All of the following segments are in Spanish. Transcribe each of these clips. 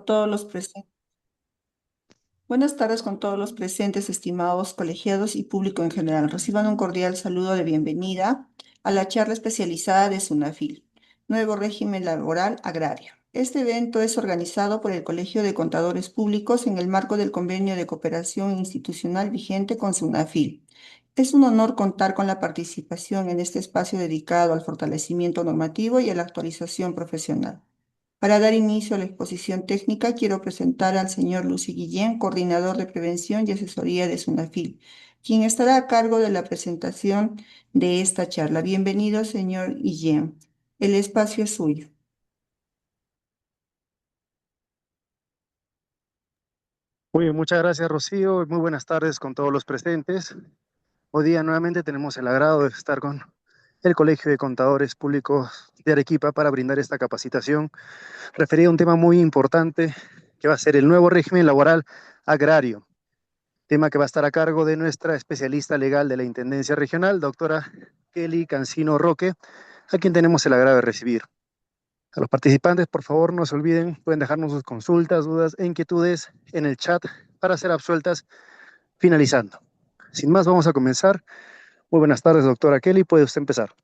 con todos los presentes. Buenas tardes con todos los presentes, estimados colegiados y público en general. Reciban un cordial saludo de bienvenida a la charla especializada de SUNAFIL, Nuevo Régimen Laboral Agrario. Este evento es organizado por el Colegio de Contadores Públicos en el marco del convenio de cooperación institucional vigente con SUNAFIL. Es un honor contar con la participación en este espacio dedicado al fortalecimiento normativo y a la actualización profesional. Para dar inicio a la exposición técnica, quiero presentar al señor Lucy Guillén, coordinador de prevención y asesoría de SUNAFIL, quien estará a cargo de la presentación de esta charla. Bienvenido, señor Guillén. El espacio es suyo. Muy bien, muchas gracias, Rocío. Muy buenas tardes con todos los presentes. Hoy día nuevamente tenemos el agrado de estar con el Colegio de Contadores Públicos de Arequipa para brindar esta capacitación referida a un tema muy importante que va a ser el nuevo régimen laboral agrario, tema que va a estar a cargo de nuestra especialista legal de la Intendencia Regional, doctora Kelly Cancino Roque, a quien tenemos el agrado de recibir. A los participantes, por favor, no se olviden, pueden dejarnos sus consultas, dudas e inquietudes en el chat para ser absueltas finalizando. Sin más, vamos a comenzar. Muy buenas tardes, doctora Kelly. Puede usted empezar.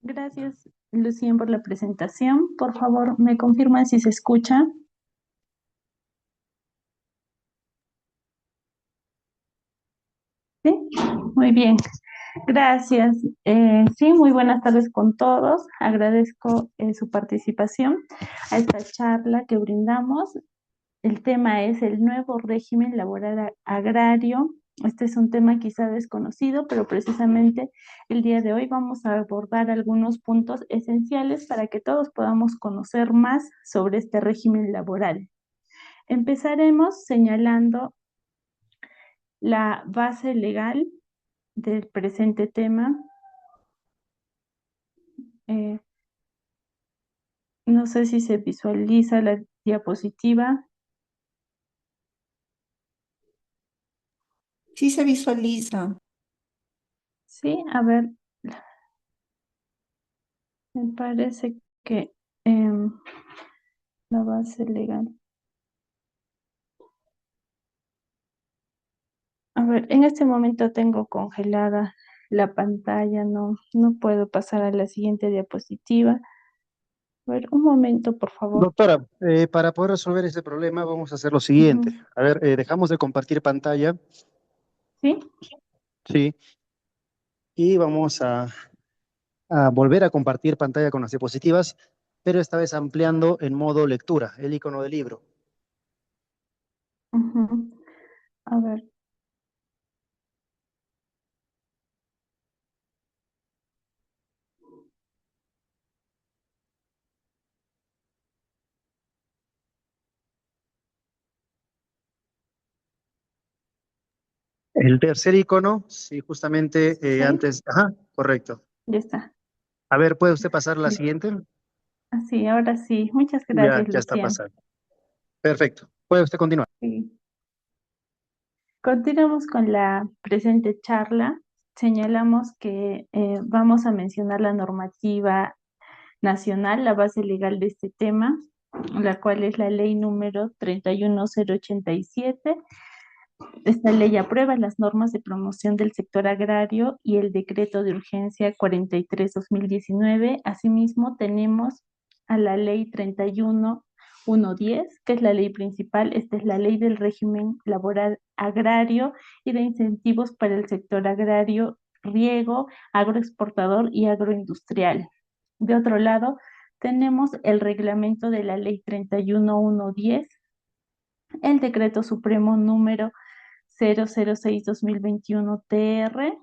Gracias, Lucien, por la presentación. Por favor, ¿me confirman si se escucha? Sí, muy bien. Gracias. Sí, muy buenas tardes con todos. Agradezco su participación a esta charla que brindamos. El tema es el nuevo régimen laboral agrario. Este es un tema quizá desconocido, pero precisamente el día de hoy vamos a abordar algunos puntos esenciales para que todos podamos conocer más sobre este régimen laboral. Empezaremos señalando la base legal del presente tema. No sé si se visualiza la diapositiva. Sí se visualiza. Sí, a ver, me parece que la base legal. A ver, en este momento tengo congelada la pantalla, no puedo pasar a la siguiente diapositiva. A ver, un momento, por favor. Doctora, para poder resolver este problema, vamos a hacer lo siguiente. Ujú. A ver, dejamos de compartir pantalla, ¿Sí? ¿sí? Y vamos a volver a compartir pantalla con las diapositivas, pero esta vez ampliando en modo lectura, el icono del libro. Ujú. A ver. El tercer icono, sí, justamente ¿Sí? antes. Ajá, correcto. Ya está. A ver, ¿puede usted pasar a la Ya. siguiente? Así, ahora sí. Muchas Ya, gracias, ya está Lucía. pasando. Perfecto. Puede usted continuar. Sí. Continuamos con la presente charla. Señalamos que vamos a mencionar la normativa nacional, la base legal de este tema, la cual es la ley número 31087. Esta ley aprueba las normas de promoción del sector agrario y el decreto de urgencia 43/2019. Asimismo, tenemos a la ley 31110, que es la ley principal. Esta es la ley del régimen laboral agrario y de incentivos para el sector agrario, riego, agroexportador y agroindustrial. De otro lado, tenemos el reglamento de la ley 31110, el decreto supremo número 006/2021 TR.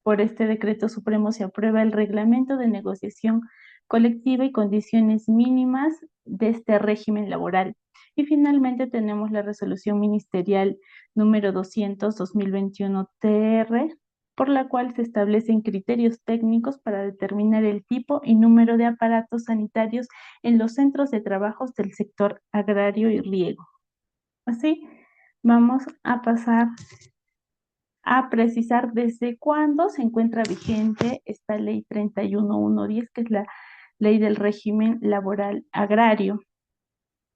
Por este decreto supremo se aprueba el reglamento de negociación colectiva y condiciones mínimas de este régimen laboral. Y finalmente tenemos la resolución ministerial número 200/2021 TR, por la cual se establecen criterios técnicos para determinar el tipo y número de aparatos sanitarios en los centros de trabajos del sector agrario y riego. Así, vamos a pasar a precisar desde cuándo se encuentra vigente esta ley 31110, que es la Ley del Régimen Laboral Agrario.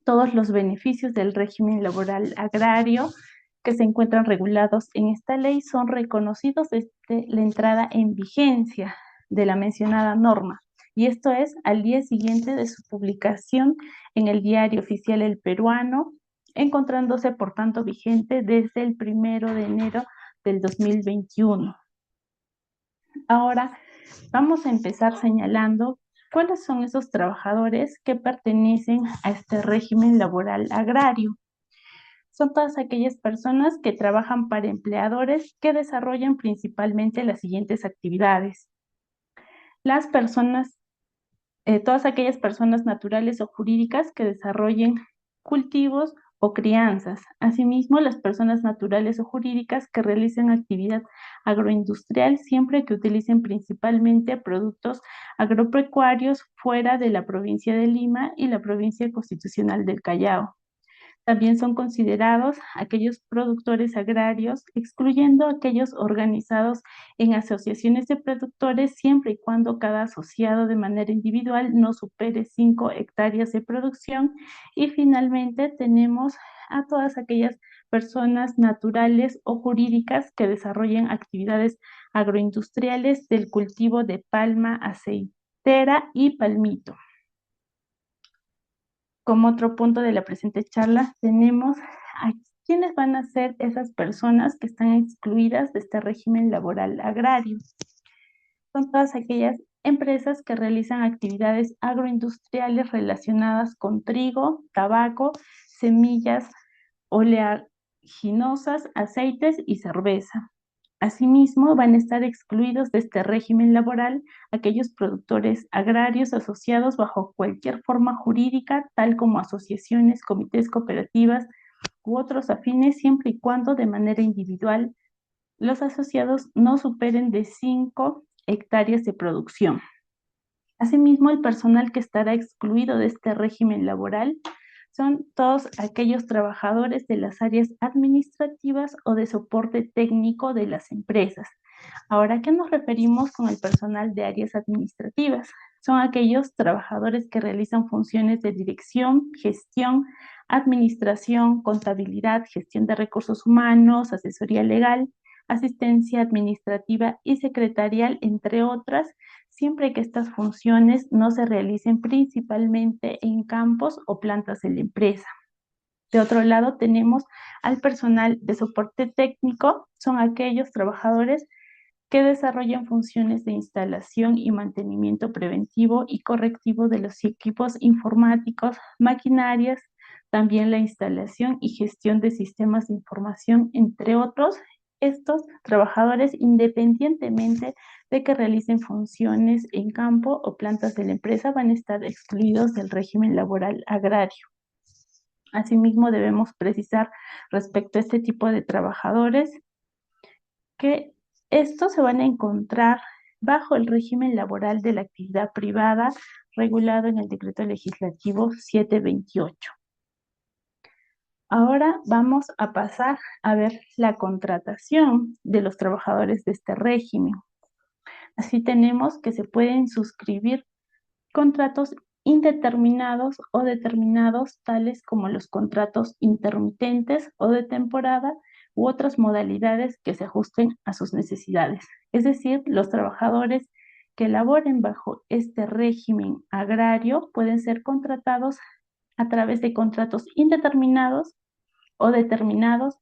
Todos los beneficios del régimen laboral agrario que se encuentran regulados en esta ley son reconocidos desde la entrada en vigencia de la mencionada norma, y esto es al día siguiente de su publicación en el Diario Oficial El Peruano, encontrándose por tanto vigente desde el 1 de enero del 2021. Ahora vamos a empezar señalando cuáles son esos trabajadores que pertenecen a este régimen laboral agrario. Son todas aquellas personas que trabajan para empleadores que desarrollan principalmente las siguientes actividades. Las personas, todas aquellas personas naturales o jurídicas que desarrollen cultivos o crianzas. Asimismo, las personas naturales o jurídicas que realicen actividad agroindustrial siempre que utilicen principalmente productos agropecuarios fuera de la provincia de Lima y la provincia constitucional del Callao. También son considerados aquellos productores agrarios, excluyendo aquellos organizados en asociaciones de productores, siempre y cuando cada asociado de manera individual no supere 5 hectáreas de producción. Y finalmente tenemos a todas aquellas personas naturales o jurídicas que desarrollen actividades agroindustriales del cultivo de palma aceitera y palmito. Como otro punto de la presente charla, tenemos a quiénes van a ser esas personas que están excluidas de este régimen laboral agrario. Son todas aquellas empresas que realizan actividades agroindustriales relacionadas con trigo, tabaco, semillas oleaginosas, aceites y cerveza. Asimismo, van a estar excluidos de este régimen laboral aquellos productores agrarios asociados bajo cualquier forma jurídica, tal como asociaciones, comités, cooperativas u otros afines, siempre y cuando de manera individual los asociados no superen de 5 hectáreas de producción. Asimismo, el personal que estará excluido de este régimen laboral son todos aquellos trabajadores de las áreas administrativas o de soporte técnico de las empresas. Ahora, ¿a qué nos referimos con el personal de áreas administrativas? Son aquellos trabajadores que realizan funciones de dirección, gestión, administración, contabilidad, gestión de recursos humanos, asesoría legal, asistencia administrativa y secretarial, entre otras, siempre que estas funciones no se realicen principalmente en campos o plantas de la empresa. De otro lado, tenemos al personal de soporte técnico, son aquellos trabajadores que desarrollan funciones de instalación y mantenimiento preventivo y correctivo de los equipos informáticos, maquinarias, también la instalación y gestión de sistemas de información, entre otros. Estos trabajadores, independientemente de que realicen funciones en campo o plantas de la empresa, van a estar excluidos del régimen laboral agrario. Asimismo, debemos precisar respecto a este tipo de trabajadores que estos se van a encontrar bajo el régimen laboral de la actividad privada regulado en el Decreto Legislativo 728. Ahora vamos a pasar a ver la contratación de los trabajadores de este régimen. Así tenemos que se pueden suscribir contratos indeterminados o determinados, tales como los contratos intermitentes o de temporada u otras modalidades que se ajusten a sus necesidades. Es decir, los trabajadores que laboren bajo este régimen agrario pueden ser contratados a través de contratos indeterminados o determinados,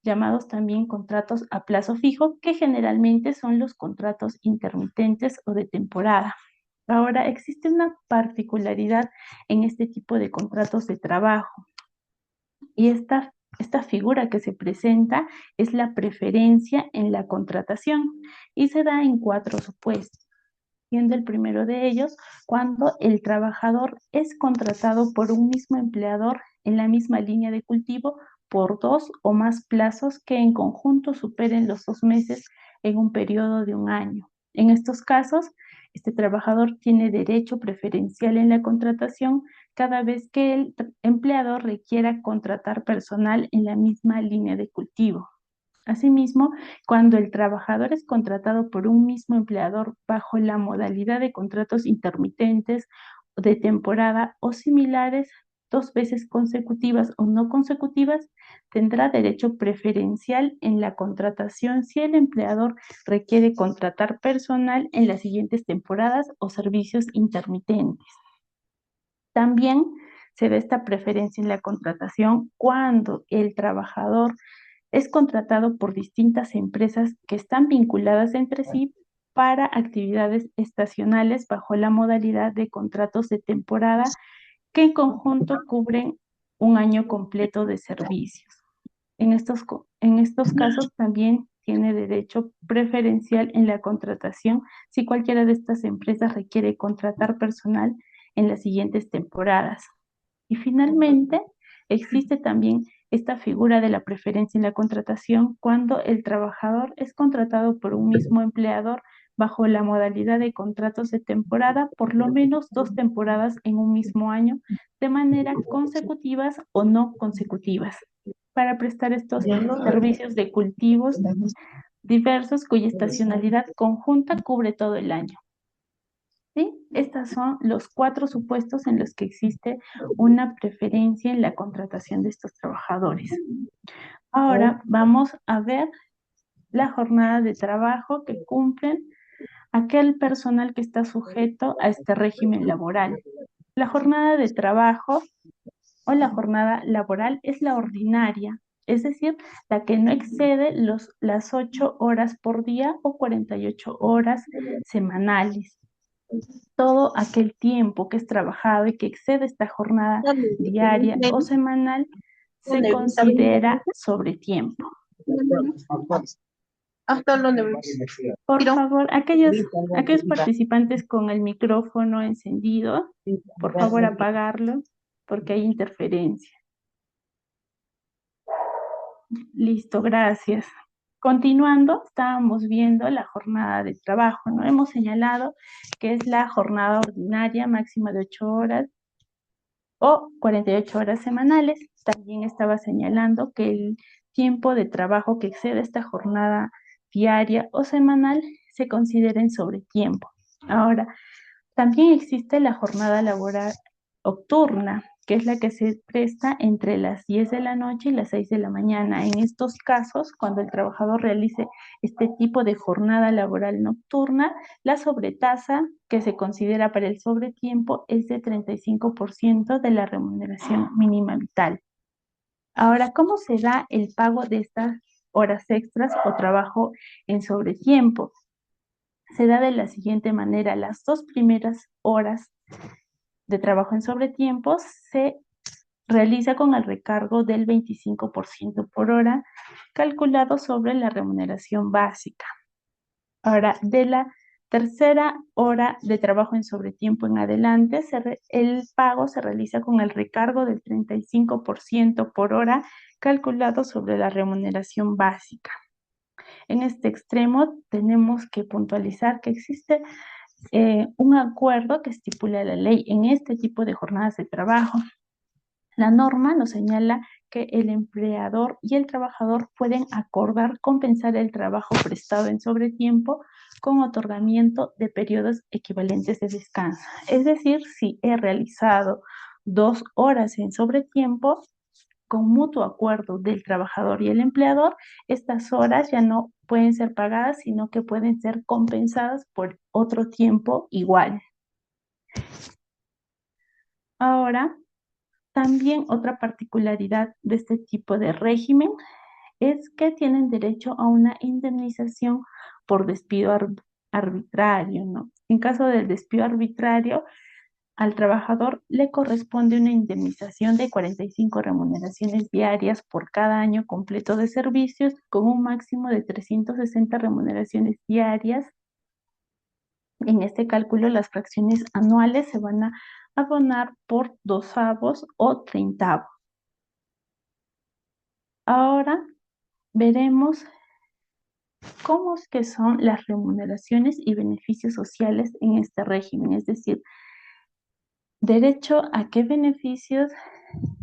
llamados también contratos a plazo fijo, que generalmente son los contratos intermitentes o de temporada. Ahora, existe una particularidad en este tipo de contratos de trabajo, y esta figura que se presenta es la preferencia en la contratación y se da en 4 supuestos, siendo el primero de ellos cuando el trabajador es contratado por un mismo empleador en la misma línea de cultivo por 2 o más plazos que en conjunto superen los 2 meses en un periodo de 1 año. En estos casos, este trabajador tiene derecho preferencial en la contratación cada vez que el empleador requiera contratar personal en la misma línea de cultivo. Asimismo, cuando el trabajador es contratado por un mismo empleador bajo la modalidad de contratos intermitentes, de temporada o similares, 2 veces consecutivas o no consecutivas, tendrá derecho preferencial en la contratación si el empleador requiere contratar personal en las siguientes temporadas o servicios intermitentes. También se da esta preferencia en la contratación cuando el trabajador es contratado por distintas empresas que están vinculadas entre sí para actividades estacionales bajo la modalidad de contratos de temporada que en conjunto cubren un año completo de servicios. En estos casos también tiene derecho preferencial en la contratación si cualquiera de estas empresas requiere contratar personal en las siguientes temporadas. Y finalmente, existe también esta figura de la preferencia en la contratación cuando el trabajador es contratado por un mismo empleador bajo la modalidad de contratos de temporada por lo menos 2 temporadas en un mismo año, de manera consecutivas o no consecutivas, para prestar estos servicios de cultivos diversos cuya estacionalidad conjunta cubre todo el año. ¿Sí? Estos son los 4 supuestos en los que existe una preferencia en la contratación de estos trabajadores. Ahora vamos a ver la jornada de trabajo que cumplen aquel personal que está sujeto a este régimen laboral. La jornada de trabajo o la jornada laboral es la ordinaria, es decir, la que no excede las 8 horas por día o 48 horas semanales. Todo aquel tiempo que es trabajado y que excede esta jornada diaria o semanal se considera sobretiempo. Por favor, aquellos participantes con el micrófono encendido, por favor apagarlo porque hay interferencia. Listo, gracias. Continuando, estábamos viendo la jornada de trabajo, ¿no? Hemos señalado que es la jornada ordinaria máxima de 8 horas o 48 horas semanales. También estaba señalando que el tiempo de trabajo que excede esta jornada diaria o semanal se considera en sobretiempo. Ahora, también existe la jornada laboral nocturna, que es la que se presta entre las 10 de la noche y las 6 de la mañana. En estos casos, cuando el trabajador realice este tipo de jornada laboral nocturna, la sobretasa que se considera para el sobretiempo es de 35% de la remuneración mínima vital. Ahora, ¿cómo se da el pago de estas horas extras o trabajo en sobretiempo? Se da de la siguiente manera: las 2 primeras horas de trabajo en sobretiempo se realiza con el recargo del 25% por hora, calculado sobre la remuneración básica. Ahora, de la tercera hora de trabajo en sobretiempo en adelante, el pago se realiza con el recargo del 35% por hora, calculado sobre la remuneración básica. En este extremo tenemos que puntualizar que existe un acuerdo que estipula la ley en este tipo de jornadas de trabajo. La norma nos señala que el empleador y el trabajador pueden acordar compensar el trabajo prestado en sobretiempo con otorgamiento de periodos equivalentes de descanso. Es decir, si he realizado 2 horas en sobretiempo, con mutuo acuerdo del trabajador y el empleador, estas horas ya no pueden ser pagadas, sino que pueden ser compensadas por otro tiempo igual. Ahora, también otra particularidad de este tipo de régimen es que tienen derecho a una indemnización por despido arbitrario, ¿no? En caso del despido arbitrario, al trabajador le corresponde una indemnización de 45 remuneraciones diarias por cada año completo de servicios, con un máximo de 360 remuneraciones diarias. En este cálculo, las fracciones anuales se van a abonar por 2avos o 30avos. Ahora veremos cómo es que son las remuneraciones y beneficios sociales en este régimen, es decir, derecho a qué beneficios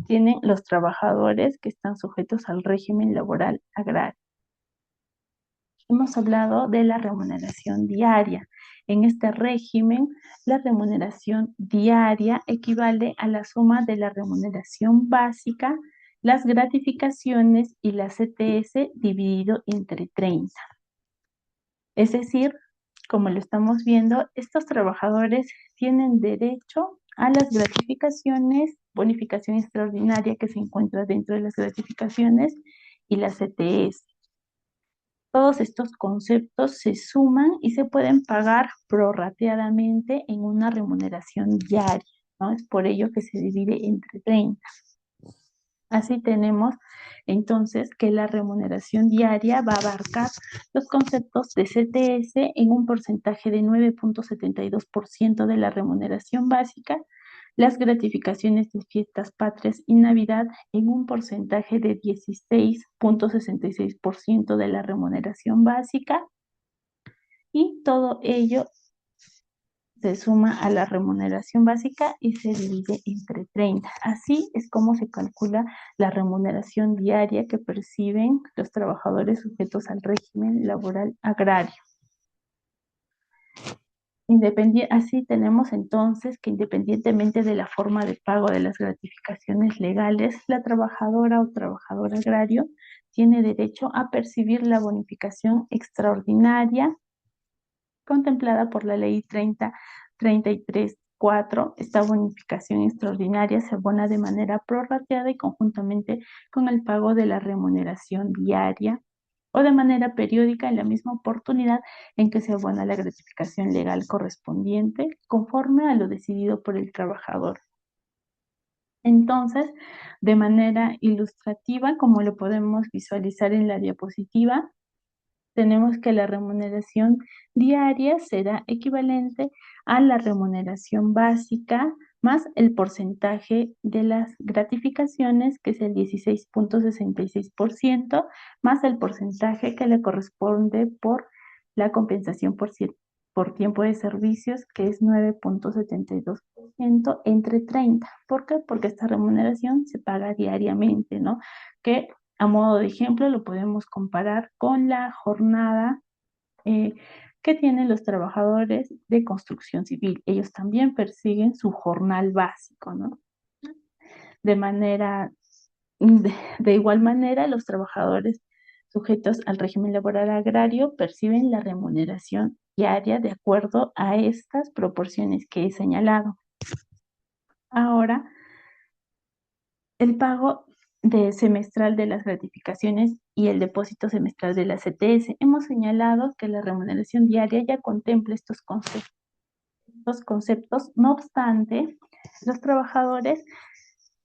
tienen los trabajadores que están sujetos al régimen laboral agrario. hemos hablado de la remuneración diaria. En este régimen, la remuneración diaria equivale a la suma de la remuneración básica, las gratificaciones y la CTS dividido entre 30. Es decir, como lo estamos viendo, estos trabajadores tienen derecho a las gratificaciones, bonificación extraordinaria que se encuentra dentro de las gratificaciones y la CTS. Todos estos conceptos se suman y se pueden pagar prorrateadamente en una remuneración diaria, ¿no? Es por ello que se divide entre 30. Así tenemos entonces que la remuneración diaria va a abarcar los conceptos de CTS en un porcentaje de 9.72% de la remuneración básica, las gratificaciones de fiestas patrias y Navidad en un porcentaje de 16.66% de la remuneración básica, y todo ello se suma a la remuneración básica y se divide entre 30. Así es como se calcula la remuneración diaria que perciben los trabajadores sujetos al régimen laboral agrario. Así tenemos entonces que independientemente de la forma de pago de las gratificaciones legales, la trabajadora o trabajador agrario tiene derecho a percibir la bonificación extraordinaria contemplada por la Ley 3033-4. Esta bonificación extraordinaria se abona de manera prorrateada y conjuntamente con el pago de la remuneración diaria o de manera periódica en la misma oportunidad en que se abona la gratificación legal correspondiente, conforme a lo decidido por el trabajador. Entonces, de manera ilustrativa, como lo podemos visualizar en la diapositiva, tenemos que la remuneración diaria será equivalente a la remuneración básica más el porcentaje de las gratificaciones, que es el 16.66%, más el porcentaje que le corresponde por la compensación por tiempo de servicios, que es 9.72% entre 30. ¿Por qué? Porque esta remuneración se paga diariamente, ¿no? Que a modo de ejemplo, lo podemos comparar con la jornada que tienen los trabajadores de construcción civil. Ellos también persiguen su jornal básico, ¿no? De igual manera, los trabajadores sujetos al régimen laboral agrario perciben la remuneración diaria de acuerdo a estas proporciones que he señalado. Ahora, el pago semestral de las gratificaciones y el depósito semestral de la CTS. Hemos señalado que la remuneración diaria ya contempla estos conceptos. No obstante, los trabajadores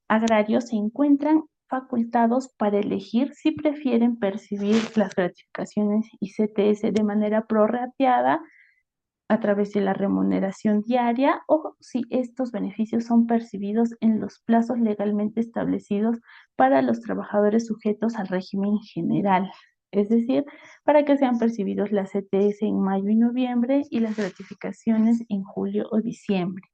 agrarios se encuentran facultados para elegir si prefieren percibir las gratificaciones y CTS de manera prorrateada a través de la remuneración diaria, o si estos beneficios son percibidos en los plazos legalmente establecidos para los trabajadores sujetos al régimen general. Es decir, para que sean percibidos las CTS en mayo y noviembre y las gratificaciones en julio o diciembre.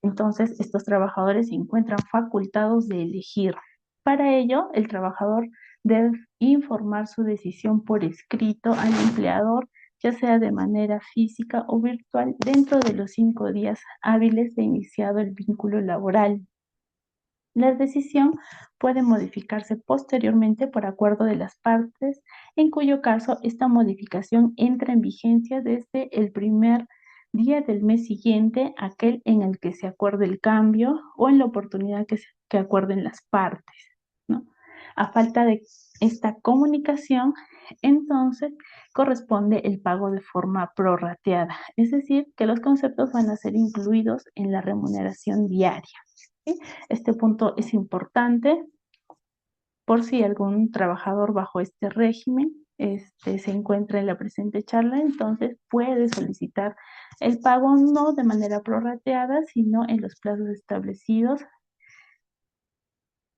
Entonces, estos trabajadores se encuentran facultados de elegir. Para ello, el trabajador debe informar su decisión por escrito al empleador, ya sea de manera física o virtual, dentro de los 5 días hábiles de iniciado el vínculo laboral. La decisión puede modificarse posteriormente por acuerdo de las partes, en cuyo caso esta modificación entra en vigencia desde el primer día del mes siguiente, aquel en el que se acuerde el cambio o en la oportunidad que acuerden las partes, ¿no? A falta de esta comunicación, entonces corresponde el pago de forma prorrateada, es decir, que los conceptos van a ser incluidos en la remuneración diaria. ¿Sí? Este punto es importante por si algún trabajador bajo este régimen se encuentra en la presente charla, entonces puede solicitar el pago no de manera prorrateada, sino en los plazos establecidos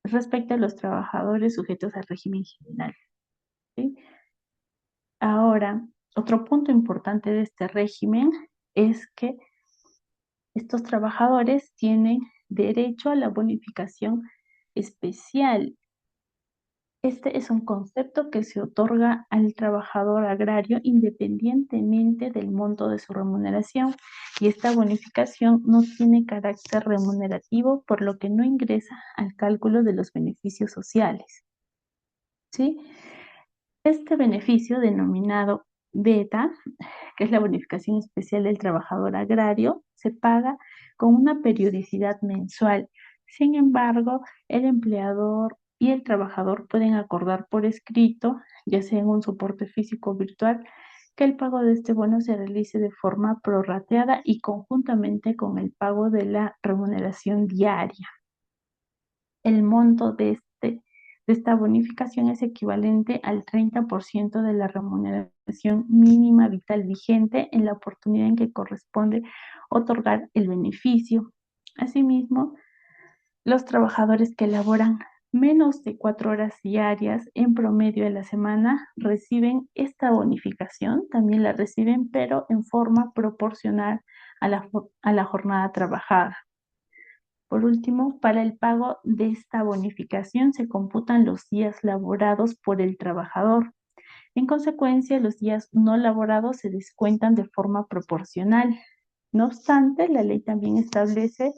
respecto a los trabajadores sujetos al régimen general. ¿Sí? Ahora, otro punto importante de este régimen es que estos trabajadores tienen derecho a la bonificación especial Este es un concepto que se otorga al trabajador agrario independientemente del monto de su remuneración, y esta bonificación no tiene carácter remunerativo, por lo que no ingresa al cálculo de los beneficios sociales, ¿sí? Este beneficio, denominado beta, que es la bonificación especial del trabajador agrario, se paga con una periodicidad mensual. Sin embargo, el empleador y el trabajador pueden acordar por escrito, ya sea en un soporte físico o virtual, que el pago de este bono se realice de forma prorrateada y conjuntamente con el pago de la remuneración diaria. El monto de esta bonificación es equivalente al 30% de la remuneración mínima vital vigente en la oportunidad en que corresponde otorgar el beneficio. Asimismo, los trabajadores que laboran menos de 4 horas diarias en promedio de la semana reciben esta bonificación, también la reciben, pero en forma proporcional a la jornada trabajada. Por último, para el pago de esta bonificación se computan los días laborados por el trabajador. En consecuencia, los días no laborados se descuentan de forma proporcional. No obstante, la ley también establece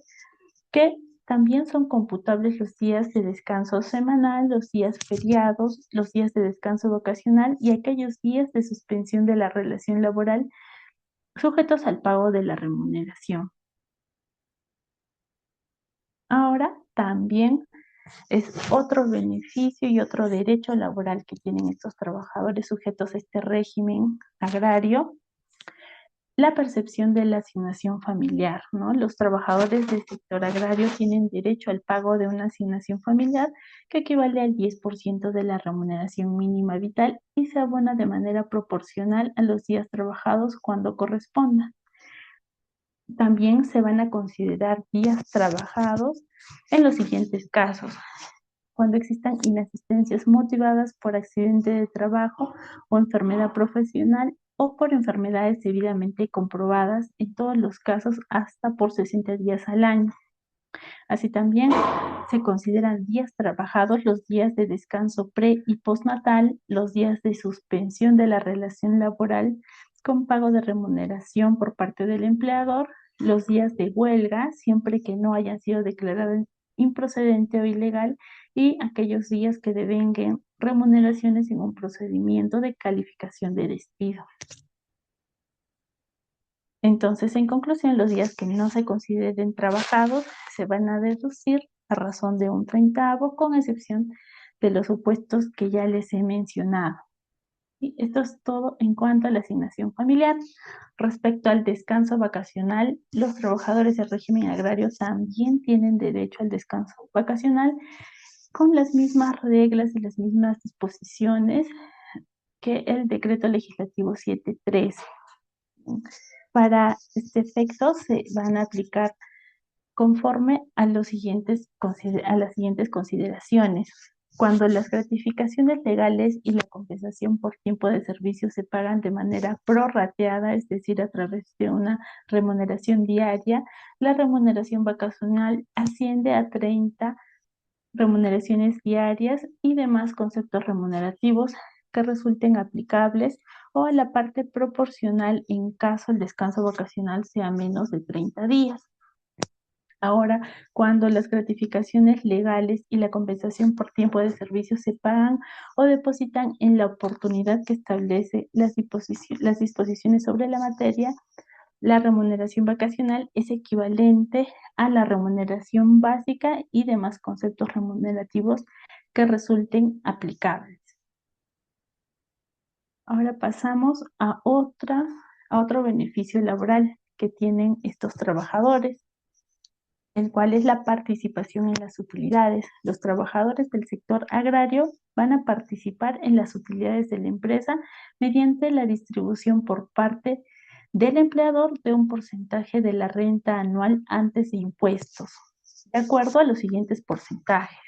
que también son computables los días de descanso semanal, los días feriados, los días de descanso vacacional y aquellos días de suspensión de la relación laboral sujetos al pago de la remuneración. Ahora, también es otro beneficio y otro derecho laboral que tienen estos trabajadores sujetos a este régimen agrario, la percepción de la asignación familiar, ¿no? Los trabajadores del sector agrario tienen derecho al pago de una asignación familiar que equivale al 10% de la remuneración mínima vital y se abona de manera proporcional a los días trabajados cuando corresponda. También se van a considerar días trabajados en los siguientes casos: cuando existan inasistencias motivadas por accidente de trabajo o enfermedad profesional o por enfermedades debidamente comprobadas, en todos los casos hasta por 60 días al año. Así también se consideran días trabajados los días de descanso pre y postnatal, los días de suspensión de la relación laboral con pago de remuneración por parte del empleador, los días de huelga, siempre que no hayan sido declarados improcedente o ilegal, y aquellos días que devenguen remuneraciones en un procedimiento de calificación de despido. Entonces, en conclusión, los días que no se consideren trabajados se van a deducir a razón de un treintavo, con excepción de los supuestos que ya les he mencionado. Y esto es todo en cuanto a la asignación familiar. Respecto al descanso vacacional, los trabajadores del régimen agrario también tienen derecho al descanso vacacional con las mismas reglas y las mismas disposiciones que el decreto legislativo 713. Para este efecto se van a aplicar conforme a las siguientes consideraciones. Cuando las gratificaciones legales y la compensación por tiempo de servicio se pagan de manera prorrateada, es decir, a través de una remuneración diaria, la remuneración vacacional asciende a 30 remuneraciones diarias y demás conceptos remunerativos que resulten aplicables, o a la parte proporcional en caso el descanso vacacional sea menos de 30 días. Ahora, cuando las gratificaciones legales y la compensación por tiempo de servicio se pagan o depositan en la oportunidad que establece las disposiciones sobre la materia, la remuneración vacacional es equivalente a la remuneración básica y demás conceptos remunerativos que resulten aplicables. Ahora pasamos a otro beneficio laboral que tienen estos trabajadores, el cual es la participación en las utilidades. Los trabajadores del sector agrario van a participar en las utilidades de la empresa mediante la distribución por parte del empleador de un porcentaje de la renta anual antes de impuestos, de acuerdo a los siguientes porcentajes,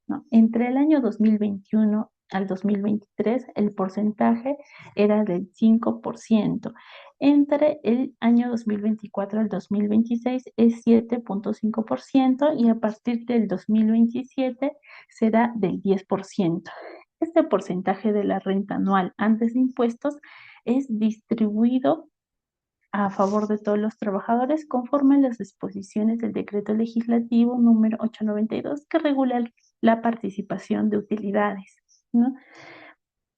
¿no? Entre el año 2021 al 2023, el porcentaje era del 5%. Entre el año 2024 al 2026 es 7.5% y a partir del 2027 será del 10%. Este porcentaje de la renta anual antes de impuestos es distribuido a favor de todos los trabajadores conforme a las disposiciones del decreto legislativo número 892 que regula la participación de utilidades, ¿no?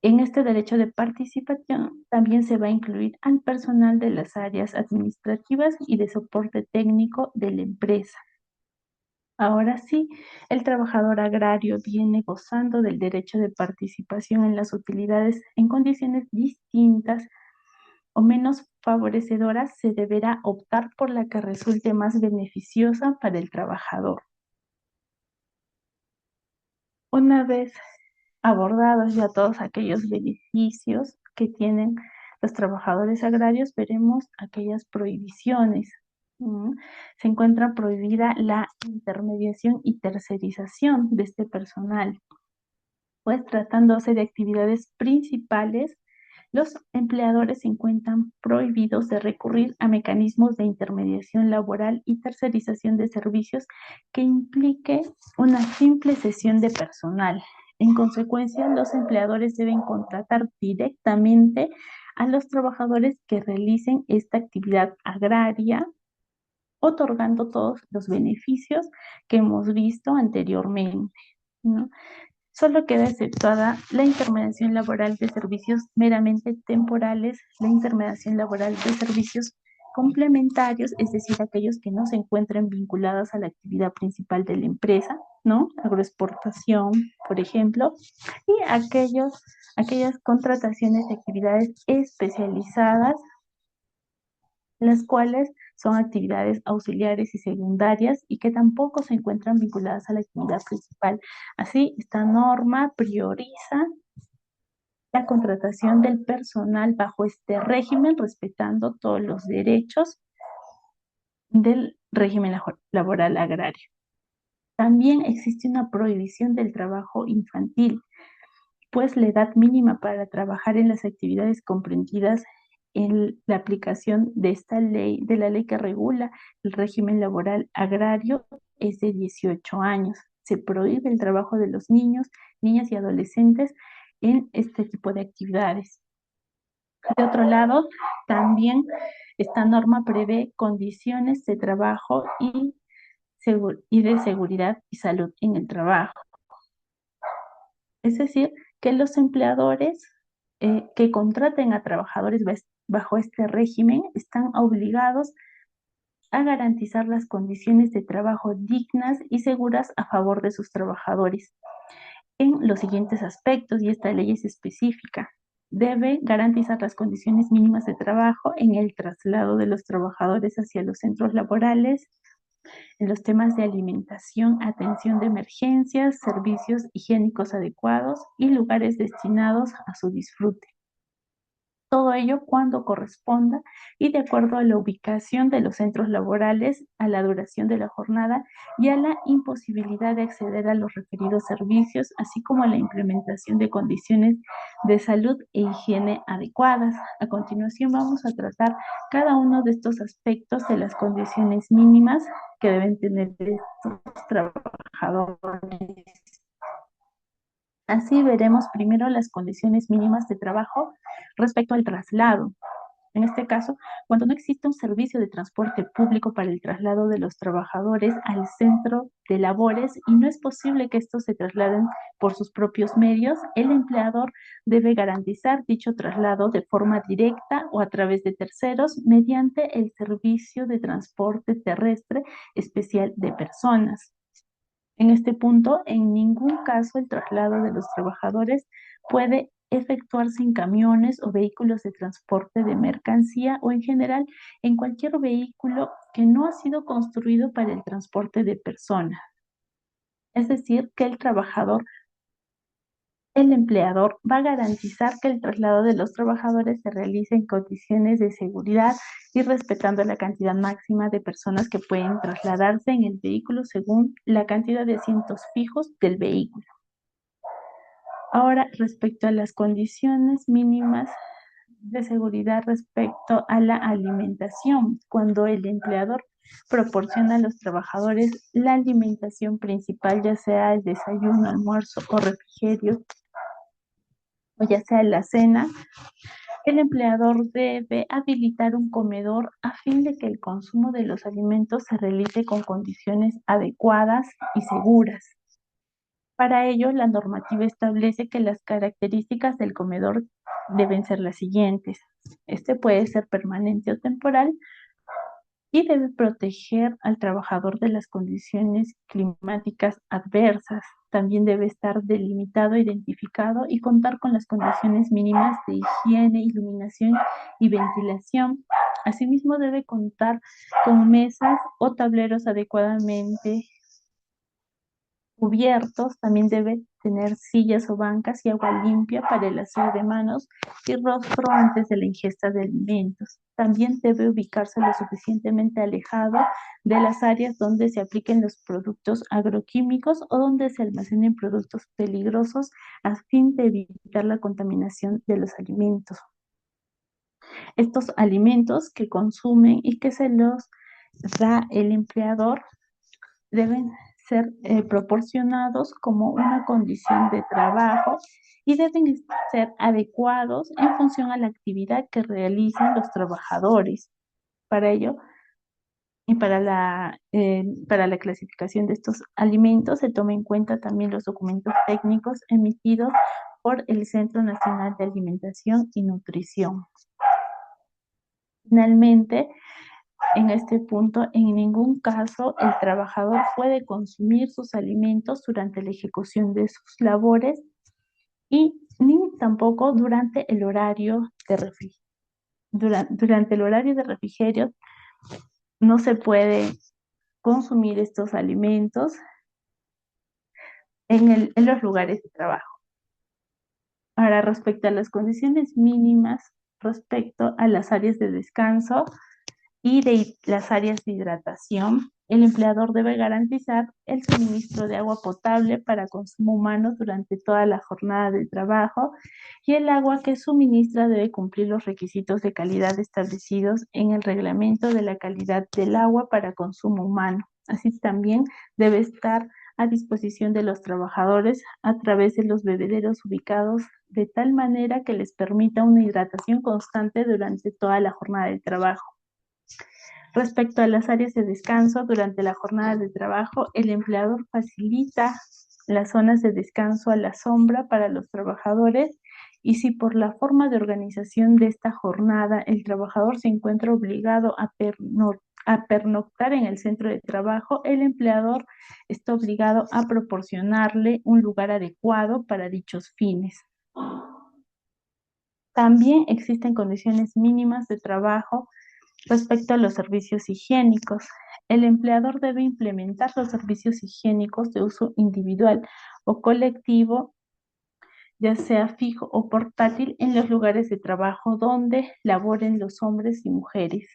En este derecho de participación también se va a incluir al personal de las áreas administrativas y de soporte técnico de la empresa. Ahora sí, el trabajador agrario viene gozando del derecho de participación en las utilidades en condiciones distintas o menos favorecedoras. Se deberá optar por la que resulte más beneficiosa para el trabajador. Una vez abordados ya todos aquellos beneficios que tienen los trabajadores agrarios, veremos aquellas prohibiciones. Se encuentra prohibida la intermediación y tercerización de este personal, pues tratándose de actividades principales, los empleadores se encuentran prohibidos de recurrir a mecanismos de intermediación laboral y tercerización de servicios que implique una simple cesión de personal. En consecuencia, los empleadores deben contratar directamente a los trabajadores que realicen esta actividad agraria, otorgando todos los beneficios que hemos visto anteriormente, ¿no? Solo queda exceptuada la intermediación laboral de servicios meramente temporales, la intermediación laboral de servicios complementarios, es decir, aquellos que no se encuentren vinculados a la actividad principal de la empresa, ¿no? Agroexportación, por ejemplo, y aquellas contrataciones de actividades especializadas, las cuales son actividades auxiliares y secundarias y que tampoco se encuentran vinculadas a la actividad principal. Así, esta norma prioriza la contratación del personal bajo este régimen, respetando todos los derechos del régimen laboral agrario. También existe una prohibición del trabajo infantil, pues la edad mínima para trabajar en las actividades comprendidas en la aplicación de esta ley, de la ley que regula el régimen laboral agrario, es de 18 años. Se prohíbe el trabajo de los niños, niñas y adolescentes en este tipo de actividades. De otro lado, también esta norma prevé condiciones de trabajo y de seguridad y salud en el trabajo. Es decir, que los empleadores que contraten a trabajadores bajo este régimen están obligados a garantizar las condiciones de trabajo dignas y seguras a favor de sus trabajadores en los siguientes aspectos, y esta ley es específica. Debe garantizar las condiciones mínimas de trabajo en el traslado de los trabajadores hacia los centros laborales, en los temas de alimentación, atención de emergencias, servicios higiénicos adecuados y lugares destinados a su disfrute. Todo ello cuando corresponda y de acuerdo a la ubicación de los centros laborales, a la duración de la jornada y a la imposibilidad de acceder a los referidos servicios, así como a la implementación de condiciones de salud e higiene adecuadas. A continuación vamos a tratar cada uno de estos aspectos de las condiciones mínimas que deben tener estos trabajadores. Así veremos primero las condiciones mínimas de trabajo respecto al traslado. En este caso, cuando no existe un servicio de transporte público para el traslado de los trabajadores al centro de labores y no es posible que estos se trasladen por sus propios medios, el empleador debe garantizar dicho traslado de forma directa o a través de terceros mediante el servicio de transporte terrestre especial de personas. En este punto, en ningún caso el traslado de los trabajadores puede efectuarse en camiones o vehículos de transporte de mercancía o en general en cualquier vehículo que no ha sido construido para el transporte de personas. Es decir, que el empleador va a garantizar que el traslado de los trabajadores se realice en condiciones de seguridad y respetando la cantidad máxima de personas que pueden trasladarse en el vehículo según la cantidad de asientos fijos del vehículo. Ahora, respecto a las condiciones mínimas de seguridad respecto a la alimentación, cuando el empleador proporciona a los trabajadores la alimentación principal, ya sea el desayuno, almuerzo o refrigerio, o ya sea la cena, el empleador debe habilitar un comedor a fin de que el consumo de los alimentos se realice con condiciones adecuadas y seguras. Para ello, la normativa establece que las características del comedor deben ser las siguientes. Este puede ser permanente o temporal y debe proteger al trabajador de las condiciones climáticas adversas. También debe estar delimitado, identificado y contar con las condiciones mínimas de higiene, iluminación y ventilación. Asimismo, debe contar con mesas o tableros adecuadamente cubiertos. También debe tener sillas o bancas y agua limpia para el aseo de manos y rostro antes de la ingesta de alimentos. También debe ubicarse lo suficientemente alejado de las áreas donde se apliquen los productos agroquímicos o donde se almacenen productos peligrosos a fin de evitar la contaminación de los alimentos. Estos alimentos que consumen y que se los da el empleador deben ser proporcionados como una condición de trabajo y deben ser adecuados en función a la actividad que realizan los trabajadores. Para ello, y para la clasificación de estos alimentos se toma en cuenta también los documentos técnicos emitidos por el Centro Nacional de Alimentación y Nutrición. Finalmente, en este punto, en ningún caso el trabajador puede consumir sus alimentos durante la ejecución de sus labores y ni tampoco durante el horario de refrigerio. Durante el horario de refrigerio no se puede consumir estos alimentos en los lugares de trabajo. Ahora, respecto a las condiciones mínimas respecto a las áreas de descanso y de las áreas de hidratación, el empleador debe garantizar el suministro de agua potable para consumo humano durante toda la jornada de trabajo y el agua que suministra debe cumplir los requisitos de calidad establecidos en el reglamento de la calidad del agua para consumo humano. Así también debe estar a disposición de los trabajadores a través de los bebederos ubicados de tal manera que les permita una hidratación constante durante toda la jornada de trabajo. Respecto a las áreas de descanso durante la jornada de trabajo, el empleador facilita las zonas de descanso a la sombra para los trabajadores y si por la forma de organización de esta jornada el trabajador se encuentra obligado a pernoctar en el centro de trabajo, el empleador está obligado a proporcionarle un lugar adecuado para dichos fines. También existen condiciones mínimas de trabajo respecto a los servicios higiénicos. El empleador debe implementar los servicios higiénicos de uso individual o colectivo, ya sea fijo o portátil, en los lugares de trabajo donde laboren los hombres y mujeres.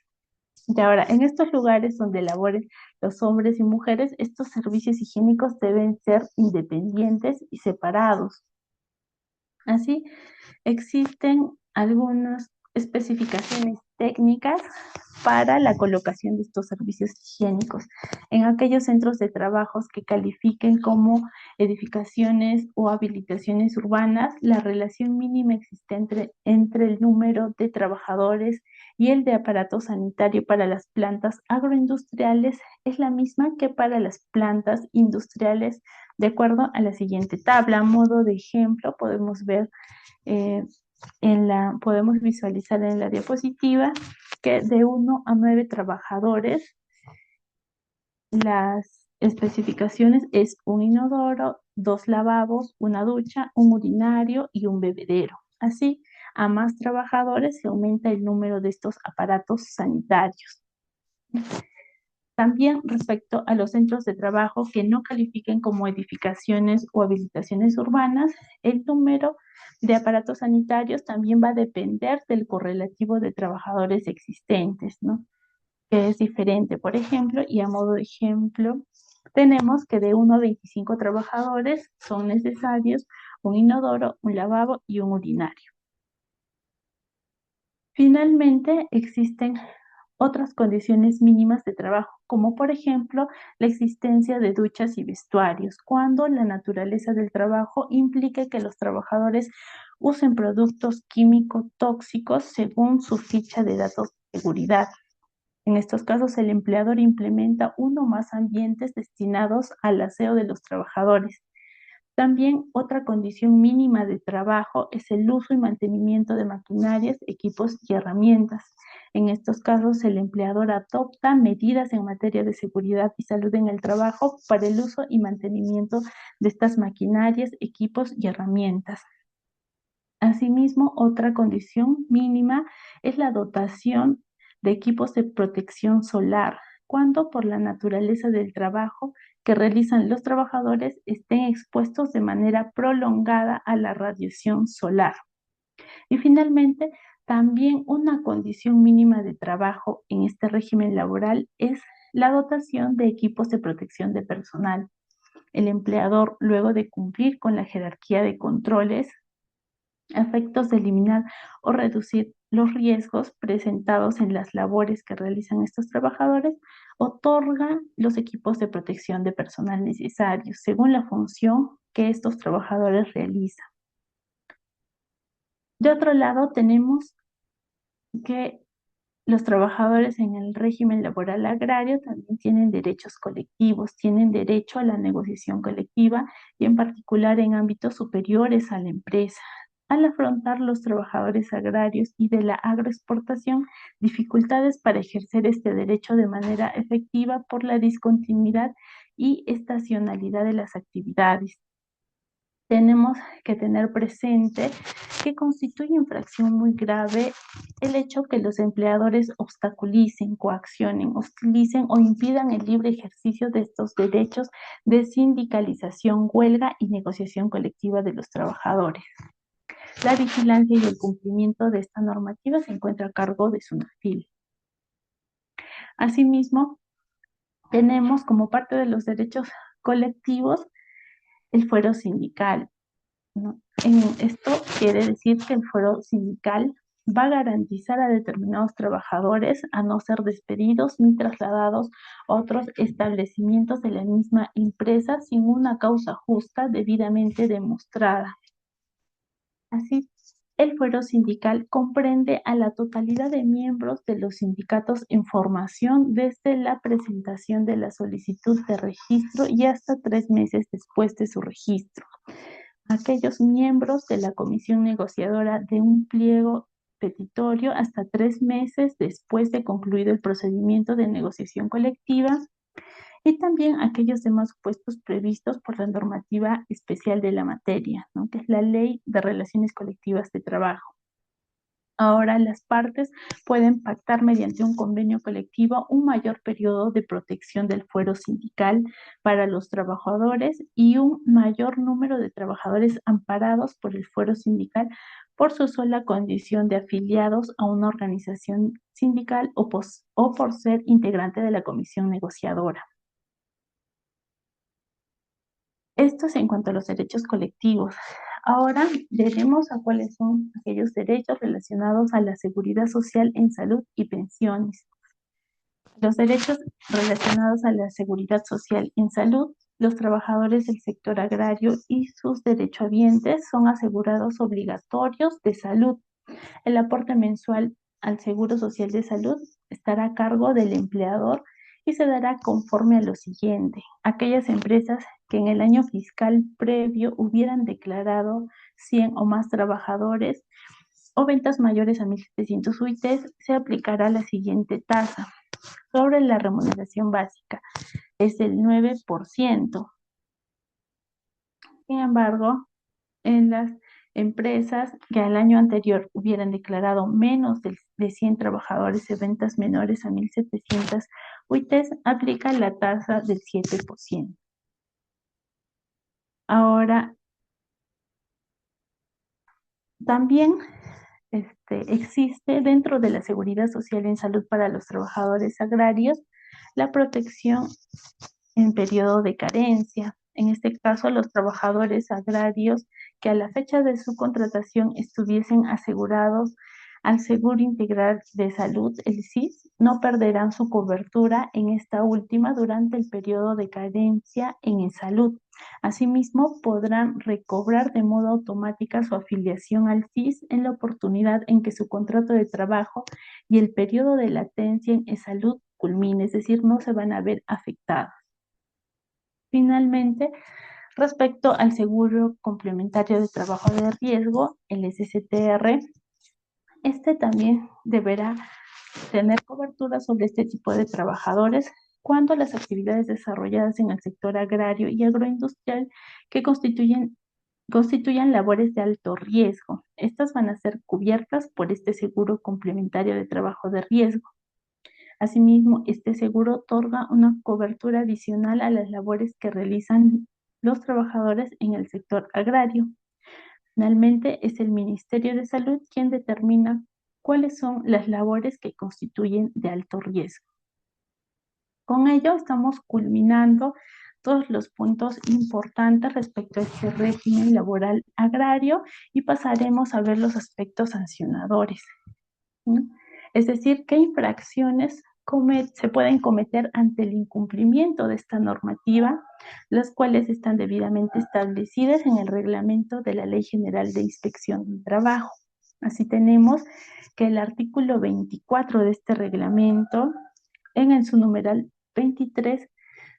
Y ahora, en estos lugares donde laboren los hombres y mujeres, estos servicios higiénicos deben ser independientes y separados. Así, existen algunas especificaciones técnicas para la colocación de estos servicios higiénicos en aquellos centros de trabajos que califiquen como edificaciones o habilitaciones urbanas. La relación mínima existente entre el número de trabajadores y el de aparato sanitario para las plantas agroindustriales es la misma que para las plantas industriales, de acuerdo a la siguiente tabla. A modo de ejemplo, podemos ver podemos visualizar en la diapositiva que de 1 a 9 trabajadores, las especificaciones es un inodoro, 2 lavabos, una ducha, un urinario y un bebedero. Así, a más trabajadores se aumenta el número de estos aparatos sanitarios. También respecto a los centros de trabajo que no califiquen como edificaciones o habilitaciones urbanas, el número de aparatos sanitarios también va a depender del correlativo de trabajadores existentes, ¿no? Que es diferente, por ejemplo, y a modo de ejemplo, tenemos que de 1 a 25 trabajadores son necesarios un inodoro, un lavabo y un urinario. Finalmente, existen otras condiciones mínimas de trabajo, como por ejemplo la existencia de duchas y vestuarios, cuando la naturaleza del trabajo implique que los trabajadores usen productos químicos tóxicos según su ficha de datos de seguridad. En estos casos, el empleador implementa uno o más ambientes destinados al aseo de los trabajadores. También otra condición mínima de trabajo es el uso y mantenimiento de maquinarias, equipos y herramientas. En estos casos, el empleador adopta medidas en materia de seguridad y salud en el trabajo para el uso y mantenimiento de estas maquinarias, equipos y herramientas. Asimismo, otra condición mínima es la dotación de equipos de protección solar, cuando por la naturaleza del trabajo que realizan los trabajadores estén expuestos de manera prolongada a la radiación solar. Y finalmente, también una condición mínima de trabajo en este régimen laboral es la dotación de equipos de protección de personal. El empleador, luego de cumplir con la jerarquía de controles, a efectos de eliminar o reducir los riesgos presentados en las labores que realizan estos trabajadores, otorga los equipos de protección de personal necesarios según la función que estos trabajadores realizan. De otro lado, tenemos que los trabajadores en el régimen laboral agrario también tienen derechos colectivos, tienen derecho a la negociación colectiva y en particular en ámbitos superiores a la empresa. Al afrontar los trabajadores agrarios y de la agroexportación dificultades para ejercer este derecho de manera efectiva por la discontinuidad y estacionalidad de las actividades. Tenemos que tener presente que constituye infracción muy grave el hecho que los empleadores obstaculicen, coaccionen, hostilicen o impidan el libre ejercicio de estos derechos de sindicalización, huelga y negociación colectiva de los trabajadores. La vigilancia y el cumplimiento de esta normativa se encuentra a cargo de SUNAFIL. Asimismo, tenemos como parte de los derechos colectivos el fuero sindical, ¿no? Esto quiere decir que el fuero sindical va a garantizar a determinados trabajadores a no ser despedidos ni trasladados a otros establecimientos de la misma empresa sin una causa justa debidamente demostrada. Así, el fuero sindical comprende a la totalidad de miembros de los sindicatos en formación desde la presentación de la solicitud de registro y hasta 3 meses después de su registro. Aquellos miembros de la comisión negociadora de un pliego petitorio hasta 3 meses después de concluido el procedimiento de negociación colectiva y también aquellos demás supuestos previstos por la normativa especial de la materia, ¿no? Que es la Ley de Relaciones Colectivas de Trabajo. Ahora las partes pueden pactar mediante un convenio colectivo un mayor periodo de protección del fuero sindical para los trabajadores y un mayor número de trabajadores amparados por el fuero sindical por su sola condición de afiliados a una organización sindical o por ser integrante de la comisión negociadora. Esto es en cuanto a los derechos colectivos. Ahora veremos a cuáles son aquellos derechos relacionados a la seguridad social en salud y pensiones. Los derechos relacionados a la seguridad social en salud, los trabajadores del sector agrario y sus derechohabientes son asegurados obligatorios de salud. El aporte mensual al Seguro Social de Salud estará a cargo del empleador y se dará conforme a lo siguiente. Aquellas empresas que en el año fiscal previo hubieran declarado 100 o más trabajadores o ventas mayores a 1.700 UITs, se aplicará la siguiente tasa sobre la remuneración básica, es del 9%. Sin embargo, en las empresas que al año anterior hubieran declarado menos de 100 trabajadores de ventas menores a 1.700 UITs, aplica la tasa del 7%. Ahora, también existe dentro de la seguridad social en salud para los trabajadores agrarios la protección en periodo de carencia. En este caso, los trabajadores agrarios que a la fecha de su contratación estuviesen asegurados al Seguro Integral de Salud, el SIS, no perderán su cobertura en esta última durante el periodo de carencia en salud. Asimismo, podrán recobrar de modo automático su afiliación al SIS en la oportunidad en que su contrato de trabajo y el periodo de latencia en salud culmine, es decir, no se van a ver afectados. Finalmente, respecto al seguro complementario de trabajo de riesgo, el SSTR, este también deberá tener cobertura sobre este tipo de trabajadores cuando las actividades desarrolladas en el sector agrario y agroindustrial que constituyan labores de alto riesgo. Estas van a ser cubiertas por este seguro complementario de trabajo de riesgo. Asimismo, este seguro otorga una cobertura adicional a las labores que realizan los trabajadores en el sector agrario. Finalmente, es el Ministerio de Salud quien determina cuáles son las labores que constituyen de alto riesgo. Con ello estamos culminando todos los puntos importantes respecto a este régimen laboral agrario y pasaremos a ver los aspectos sancionadores, ¿sí? Es decir, qué infracciones se pueden cometer ante el incumplimiento de esta normativa, las cuales están debidamente establecidas en el reglamento de la Ley General de Inspección del Trabajo. Así tenemos que el artículo 24 de este reglamento, en su numeral 23,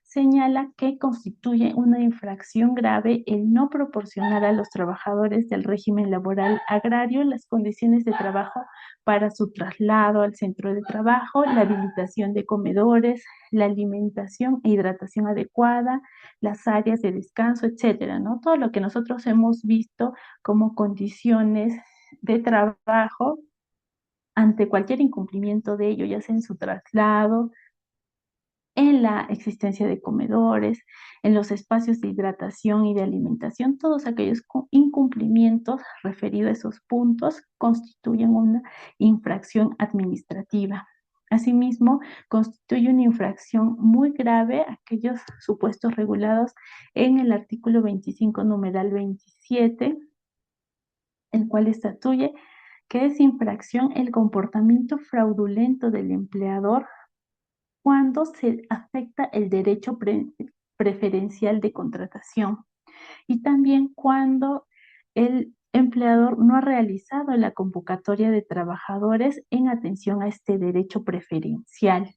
señala que constituye una infracción grave el no proporcionar a los trabajadores del régimen laboral agrario las condiciones de trabajo para su traslado al centro de trabajo, la habilitación de comedores, la alimentación e hidratación adecuada, las áreas de descanso, etcétera, ¿no? Todo lo que nosotros hemos visto como condiciones de trabajo ante cualquier incumplimiento de ello, ya sea en su traslado, en la existencia de comedores, en los espacios de hidratación y de alimentación, todos aquellos incumplimientos referidos a esos puntos constituyen una infracción administrativa. Asimismo, constituye una infracción muy grave aquellos supuestos regulados en el artículo 25, numeral 27, el cual estatuye que es infracción el comportamiento fraudulento del empleador cuando se afecta el derecho preferencial de contratación y también cuando el empleador no ha realizado la convocatoria de trabajadores en atención a este derecho preferencial.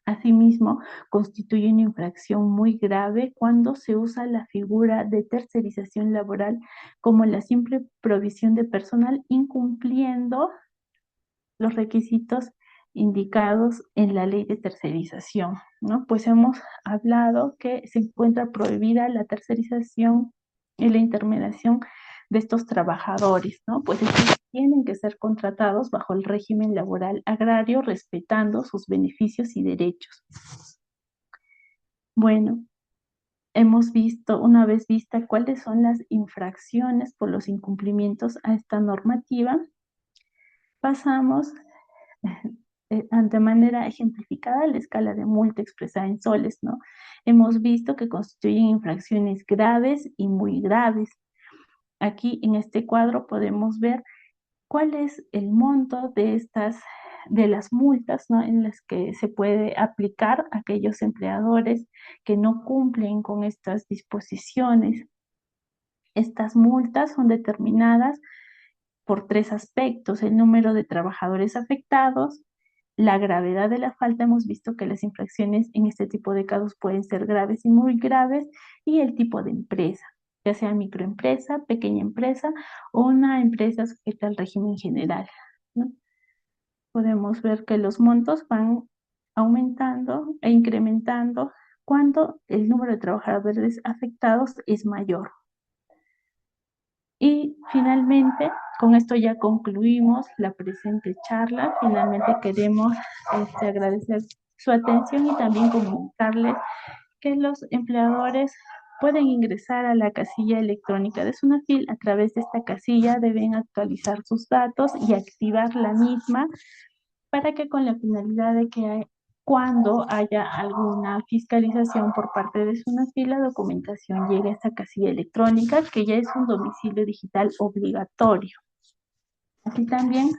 Asimismo, constituye una infracción muy grave cuando se usa la figura de tercerización laboral como la simple provisión de personal incumpliendo los requisitos indicados en la ley de tercerización, ¿no? Pues hemos hablado que se encuentra prohibida la tercerización y la intermediación de estos trabajadores, ¿no? Pues estos tienen que ser contratados bajo el régimen laboral agrario, respetando sus beneficios y derechos. Bueno, hemos visto, una vez vista cuáles son las infracciones por los incumplimientos a esta normativa, pasamos de manera ejemplificada la escala de multa expresada en soles, ¿no? Hemos visto que constituyen infracciones graves y muy graves. Aquí en este cuadro podemos ver cuál es el monto de las multas, ¿no?, en las que se puede aplicar a aquellos empleadores que no cumplen con estas disposiciones. Estas multas son determinadas por tres aspectos: el número de trabajadores afectados, la gravedad de la falta. Hemos visto que las infracciones en este tipo de casos pueden ser graves y muy graves, y el tipo de empresa, ya sea microempresa, pequeña empresa o una empresa sujeta al régimen general, ¿no? Podemos ver que los montos van aumentando e incrementando cuando el número de trabajadores afectados es mayor. Y finalmente, con esto ya concluimos la presente charla. Finalmente queremos agradecer su atención y también comunicarles que los empleadores pueden ingresar a la casilla electrónica de SUNAFIL. A través de esta casilla deben actualizar sus datos y activar la misma para que, con la finalidad de que cuando haya alguna fiscalización por parte de SUNAFIL, la documentación llegue a esta casilla electrónica, que ya es un domicilio digital obligatorio. Así también,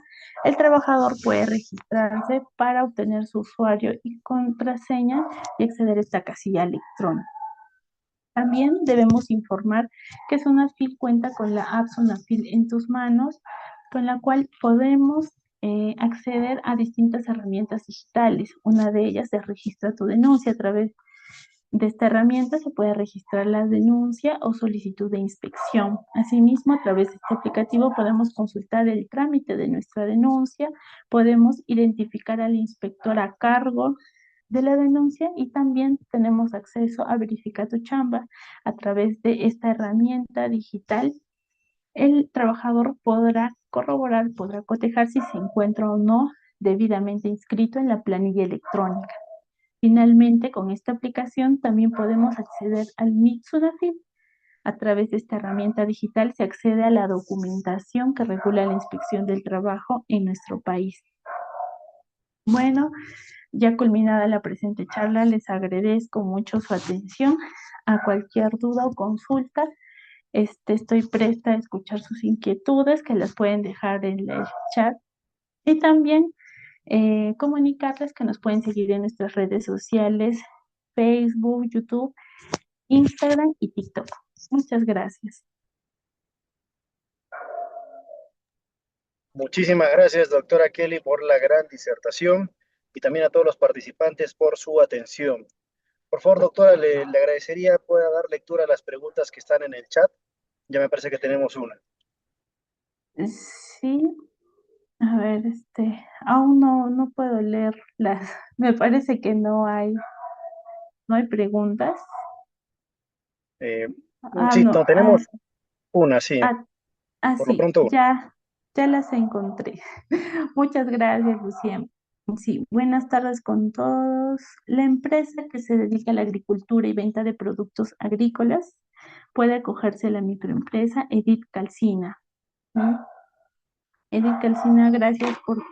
el trabajador puede registrarse para obtener su usuario y contraseña y acceder a esta casilla electrónica. También debemos informar que SUNAFIL cuenta con la app SUNAFIL en tus manos, con la cual podemos acceder a distintas herramientas digitales. Una de ellas es Registra tu denuncia. A través de esta herramienta se puede registrar la denuncia o solicitud de inspección. Asimismo, a través de este aplicativo podemos consultar el trámite de nuestra denuncia, podemos identificar al inspector a cargo de la denuncia y también tenemos acceso a Verifica tu Chamba. A través de esta herramienta digital, el trabajador podrá corroborar, podrá cotejar si se encuentra o no debidamente inscrito en la planilla electrónica. Finalmente, con esta aplicación también podemos acceder al MIT SUNAFIL. A través de esta herramienta digital se accede a la documentación que regula la inspección del trabajo en nuestro país. Bueno, ya culminada la presente charla, les agradezco mucho su atención. A cualquier duda o consulta, estoy presta a escuchar sus inquietudes, que las pueden dejar en el chat. Y también comunicarles que nos pueden seguir en nuestras redes sociales, Facebook, YouTube, Instagram y TikTok. Muchas gracias. Muchísimas gracias, doctora Kelly, por la gran disertación y también a todos los participantes por su atención. Por favor, doctora, le agradecería pueda dar lectura a las preguntas que están en el chat. Ya me parece que tenemos una. Sí, a ver, aún no puedo leerlas. Me parece que no hay preguntas. Sí, No, no, tenemos una, sí. Por lo sí, pronto, una. ya las encontré. Muchas gracias, Lucía. Sí, buenas tardes con todos. La empresa que se dedica a la agricultura y venta de productos agrícolas puede acogerse a la microempresa Edith Calcina. ¿Sí? Edith Calcina, gracias por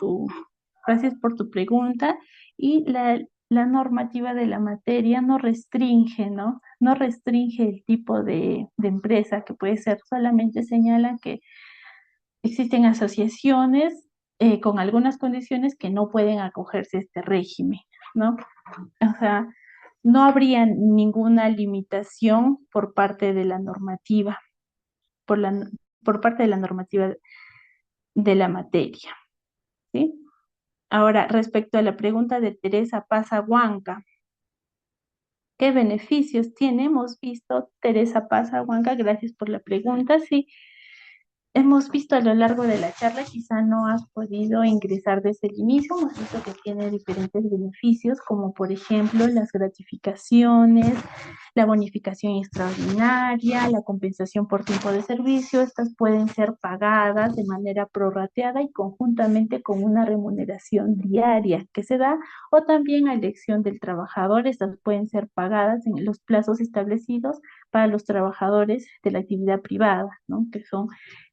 tu pregunta. Y la normativa de la materia no restringe, ¿no? No restringe el tipo de empresa que puede ser, solamente señala que existen asociaciones con algunas condiciones que no pueden acogerse a este régimen, ¿no? O sea, no habría ninguna limitación por parte de la normativa, por parte de la normativa de la materia, ¿sí? Ahora, respecto a la pregunta de Teresa Pazahuanca, ¿qué beneficios tiene? Hemos visto, Teresa Pazahuanca, gracias por la pregunta, sí. Hemos visto a lo largo de la charla, quizá no has podido ingresar desde el inicio, hemos visto que tiene diferentes beneficios, como por ejemplo las gratificaciones, la bonificación extraordinaria, la compensación por tiempo de servicio. Estas pueden ser pagadas de manera prorrateada y conjuntamente con una remuneración diaria que se da, o también a elección del trabajador. Estas pueden ser pagadas en los plazos establecidos para los trabajadores de la actividad privada, ¿no? Que son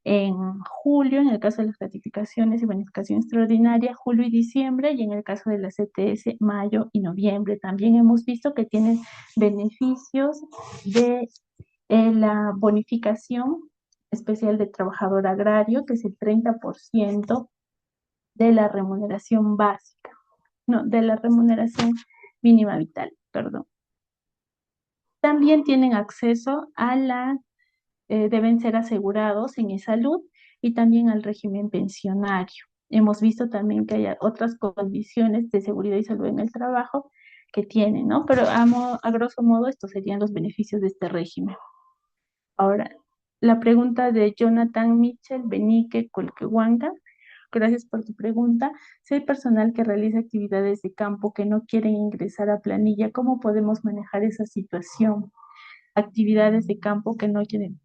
en julio, en el caso de las gratificaciones y bonificación extraordinaria, julio y diciembre, y en el caso de la CTS, mayo y noviembre. También hemos visto que tienen beneficios de la bonificación especial de trabajador agrario, que es el 30% de la remuneración básica, no, de la remuneración mínima vital, perdón. También tienen acceso a deben ser asegurados en salud y también al régimen pensionario. Hemos visto también que hay otras condiciones de seguridad y salud en el trabajo que tienen, ¿no? Pero a grosso modo estos serían los beneficios de este régimen. Ahora, la pregunta de Jonathan Mitchell Benique Colquehuanca. Gracias por tu pregunta. Si hay personal que realiza actividades de campo que no quieren ingresar a planilla, ¿cómo podemos manejar esa situación? Actividades de campo que no quieren.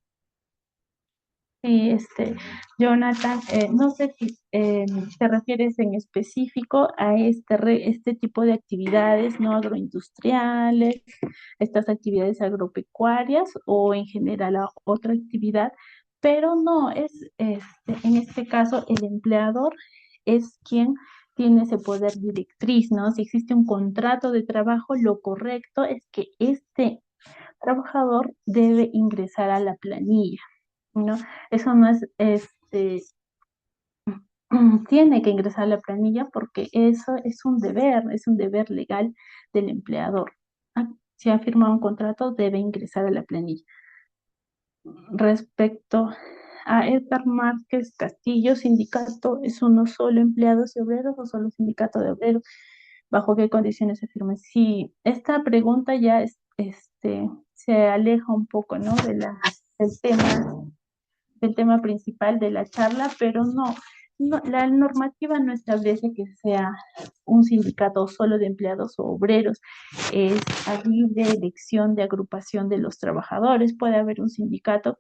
Sí, Jonathan, no sé si te refieres en específico a este tipo de actividades no agroindustriales, estas actividades agropecuarias o en general a otra actividad, pero no, en este caso el empleador es quien tiene ese poder directriz, ¿no? Si existe un contrato de trabajo, lo correcto es que este trabajador debe ingresar a la planilla, ¿no? Eso no es, tiene que ingresar a la planilla porque eso es un deber legal del empleador. Ah, si ha firmado un contrato, debe ingresar a la planilla. Respecto a Edgar Márquez Castillo, sindicato, ¿es uno solo empleados y obreros o solo sindicato de obreros? ¿Bajo qué condiciones se firma? Sí, esta pregunta ya se aleja un poco, ¿no? Del tema principal de la charla, pero no, la normativa no establece que sea un sindicato solo de empleados o obreros, es a libre elección de agrupación de los trabajadores. Puede haber un sindicato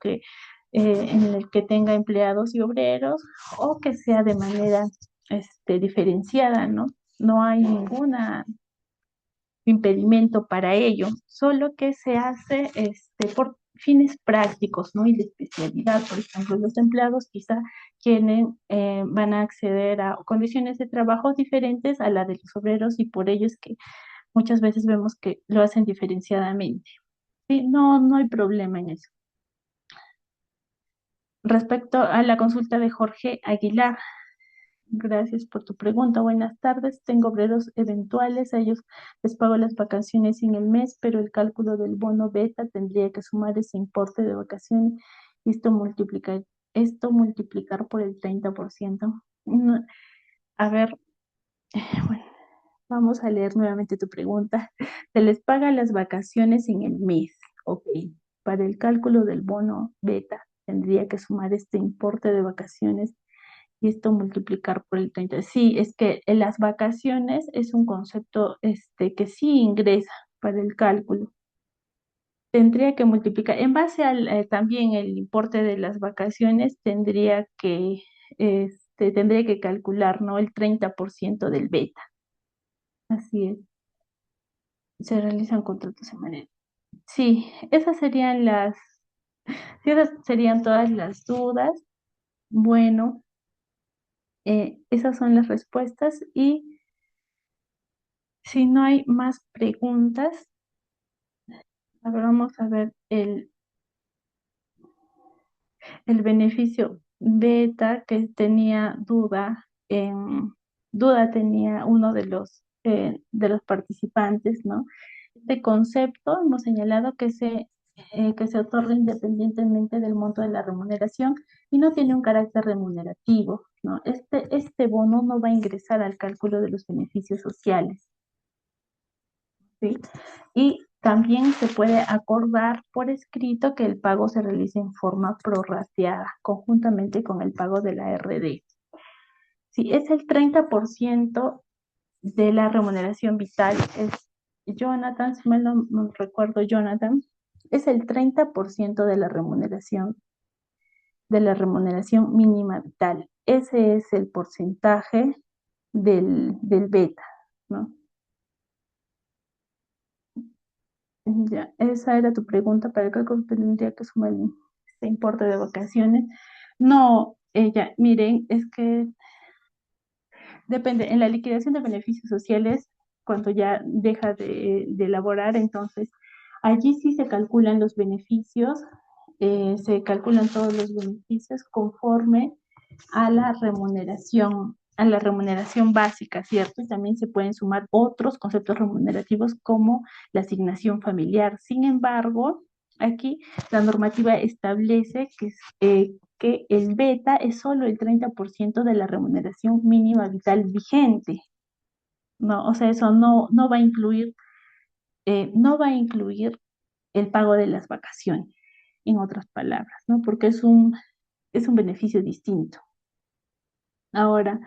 en el que tenga empleados y obreros o que sea de manera diferenciada, ¿no? No hay ninguna impedimento para ello, solo que se hace por fines prácticos, ¿no? Y de especialidad. Por ejemplo, los empleados quizá van a acceder a condiciones de trabajo diferentes a la de los obreros y por ello es que muchas veces vemos que lo hacen diferenciadamente. ¿Sí? No hay problema en eso. Respecto a la consulta de Jorge Aguilar, gracias por tu pregunta. Buenas tardes. Tengo obreros eventuales. A ellos les pago las vacaciones en el mes, pero el cálculo del bono beta tendría que sumar ese importe de vacaciones y esto multiplicar por el 30%. A ver, bueno, vamos a leer nuevamente tu pregunta. Se les paga las vacaciones en el mes. Ok. Para el cálculo del bono beta tendría que sumar este importe de vacaciones y esto multiplicar por el 30. Sí, es que las vacaciones es un concepto que sí ingresa para el cálculo. Tendría que multiplicar, en base al también el importe de las vacaciones, tendría que calcular, ¿no? El 30% del beta. Así es. Se realizan contratos semanales. Sí, esas serían todas las dudas. Bueno, esas son las respuestas y si no hay más preguntas, ahora vamos a ver el beneficio beta que tenía duda tenía uno de los participantes, ¿no? Este concepto hemos señalado que se otorga independientemente del monto de la remuneración y no tiene un carácter remunerativo, ¿no? Este bono no va a ingresar al cálculo de los beneficios sociales, ¿sí? Y también se puede acordar por escrito que el pago se realice en forma prorrateada, conjuntamente con el pago de la RD. Si es el 30% de la remuneración vital, Jonathan, si mal no recuerdo, Jonathan, es el 30% de la remuneración mínima vital. Ese es el porcentaje del beta, ¿no? Ya, esa era tu pregunta. ¿Para el cálculo tendría que sumar este importe de vacaciones? No, miren, es que depende. En la liquidación de beneficios sociales, cuando ya deja de elaborar, entonces allí sí se calculan los beneficios, se calculan todos los beneficios conforme a la remuneración básica, ¿cierto? Y también se pueden sumar otros conceptos remunerativos como la asignación familiar. Sin embargo, aquí la normativa establece que el beta es solo el 30% de la remuneración mínima vital vigente, ¿no? O sea, eso no va a incluir, el pago de las vacaciones, en otras palabras, ¿no? Porque es un beneficio distinto. Ahora,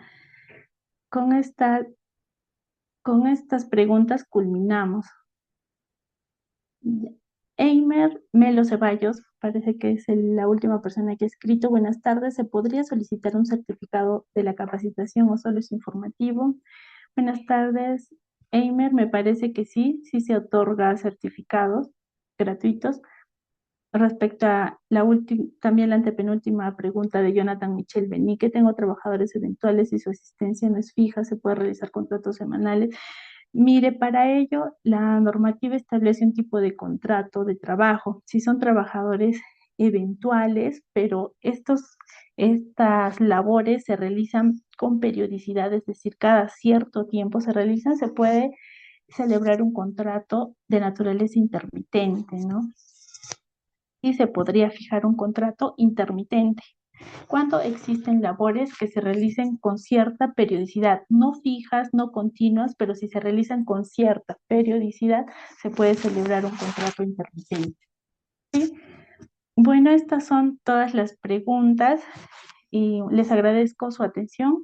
con estas preguntas culminamos. Eimer Melo Ceballos, parece que es la última persona que ha escrito. Buenas tardes, ¿se podría solicitar un certificado de la capacitación o solo es informativo? Buenas tardes, Eimer, me parece que sí se otorga certificados gratuitos. respecto a también la antepenúltima pregunta de Jonathan Michel Benique, tengo trabajadores eventuales y su asistencia no es fija, se puede realizar contratos semanales. Mire, para ello, la normativa establece un tipo de contrato de trabajo. Si son trabajadores eventuales, pero estas labores se realizan con periodicidad, es decir, cada cierto tiempo se realizan, se puede celebrar un contrato de naturaleza intermitente, ¿no? Y se podría fijar un contrato intermitente cuando existen labores que se realicen con cierta periodicidad, no fijas, no continuas, pero si se realizan con cierta periodicidad, se puede celebrar un contrato intermitente. ¿Sí? Bueno, estas son todas las preguntas y les agradezco su atención,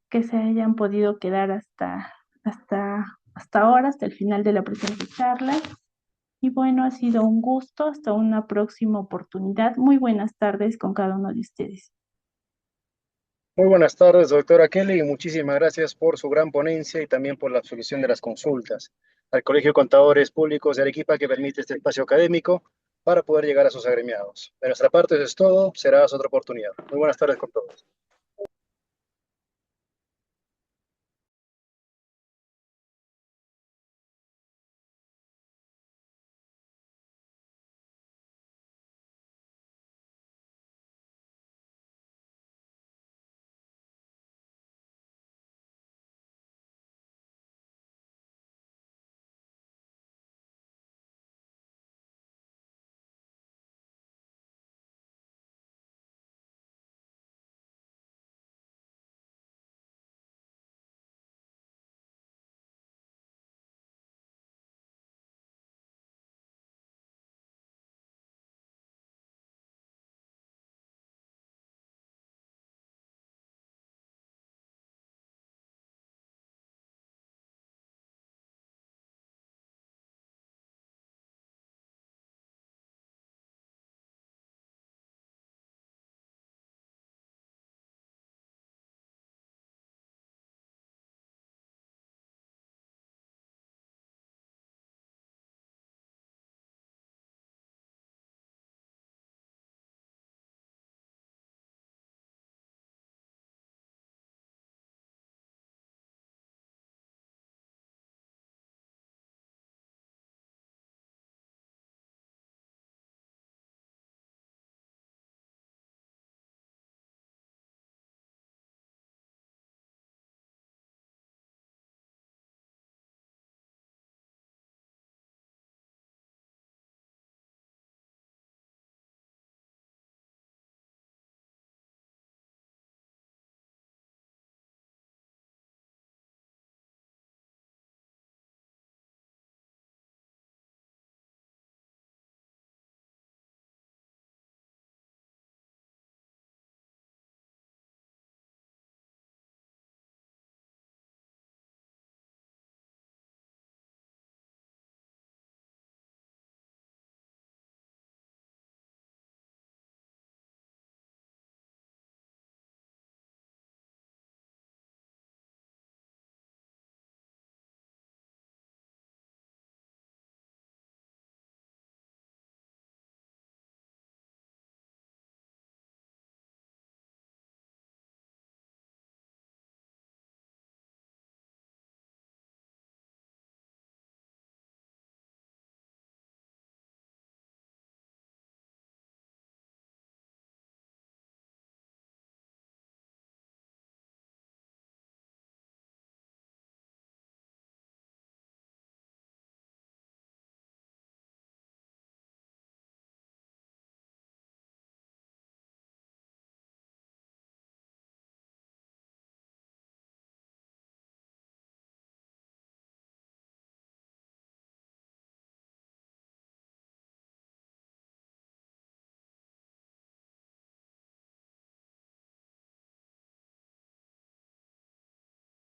que se hayan podido quedar hasta ahora, hasta el final de la presente charla. Y bueno, ha sido un gusto. Hasta una próxima oportunidad. Muy buenas tardes con cada uno de ustedes. Muy buenas tardes, doctora Kelly, y muchísimas gracias por su gran ponencia y también por la absolución de las consultas. Al Colegio de Contadores Públicos de Arequipa, que permite este espacio académico para poder llegar a sus agremiados. De nuestra parte eso es todo, será hasta otra oportunidad. Muy buenas tardes con todos.